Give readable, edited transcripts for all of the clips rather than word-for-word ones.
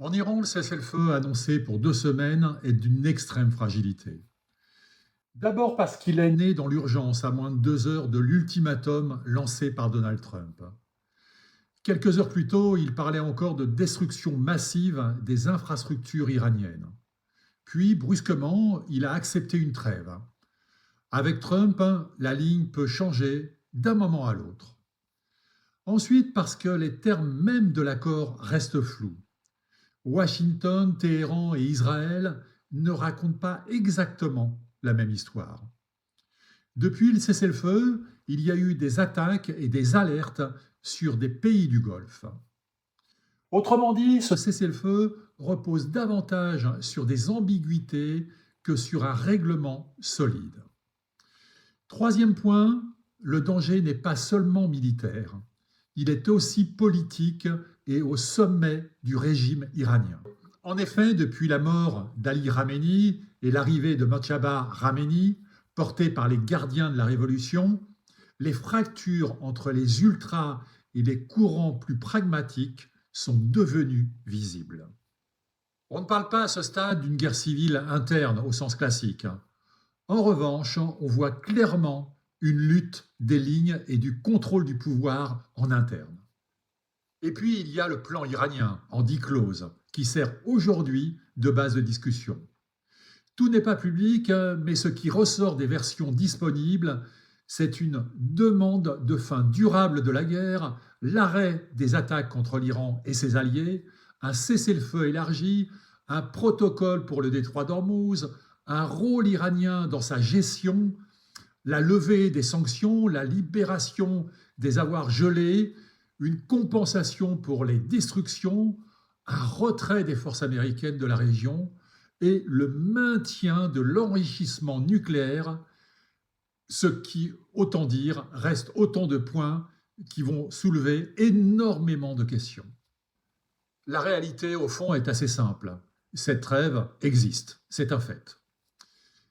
En Iran, le cessez-le-feu annoncé pour 2 semaines est d'une extrême fragilité. D'abord parce qu'il est né dans l'urgence à moins de 2 heures de l'ultimatum lancé par Donald Trump. Quelques heures plus tôt, il parlait encore de destruction massive des infrastructures iraniennes. Puis, brusquement, il a accepté une trêve. Avec Trump, la ligne peut changer d'un moment à l'autre. Ensuite, parce que les termes mêmes de l'accord restent flous. Washington, Téhéran et Israël ne racontent pas exactement la même histoire. Depuis le cessez-le-feu, il y a eu des attaques et des alertes sur des pays du Golfe. Autrement dit, ce cessez-le-feu repose davantage sur des ambiguïtés que sur un règlement solide. Troisième point, le danger n'est pas seulement militaire, il est aussi politique et au sommet du régime iranien. En effet, depuis la mort d'Ali Khamenei et l'arrivée de Mojtaba Khamenei, porté par les gardiens de la révolution, les fractures entre les ultras et les courants plus pragmatiques sont devenues visibles. On ne parle pas à ce stade d'une guerre civile interne au sens classique. En revanche, on voit clairement une lutte des lignes et du contrôle du pouvoir en interne. Et puis, il y a le plan iranien, en 10 clauses, qui sert aujourd'hui de base de discussion. Tout n'est pas public, mais ce qui ressort des versions disponibles, c'est une demande de fin durable de la guerre, l'arrêt des attaques contre l'Iran et ses alliés, un cessez-le-feu élargi, un protocole pour le détroit d'Ormuz, un rôle iranien dans sa gestion, la levée des sanctions, la libération des avoirs gelés, une compensation pour les destructions, un retrait des forces américaines de la région et le maintien de l'enrichissement nucléaire, ce qui, autant dire, reste autant de points qui vont soulever énormément de questions. La réalité, au fond, est assez simple. Cette trêve existe, c'est un fait.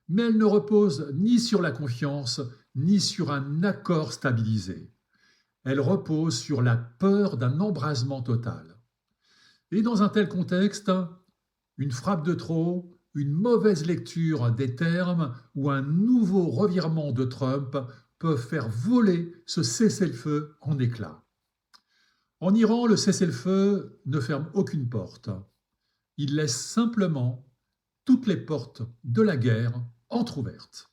Mais elle ne repose ni sur la confiance, ni sur un accord stabilisé. Elle repose sur la peur d'un embrasement total. Et dans un tel contexte, une frappe de trop, une mauvaise lecture des termes ou un nouveau revirement de Trump peuvent faire voler ce cessez-le-feu en éclats. En Iran, le cessez-le-feu ne ferme aucune porte. Il laisse simplement toutes les portes de la guerre entr'ouvertes.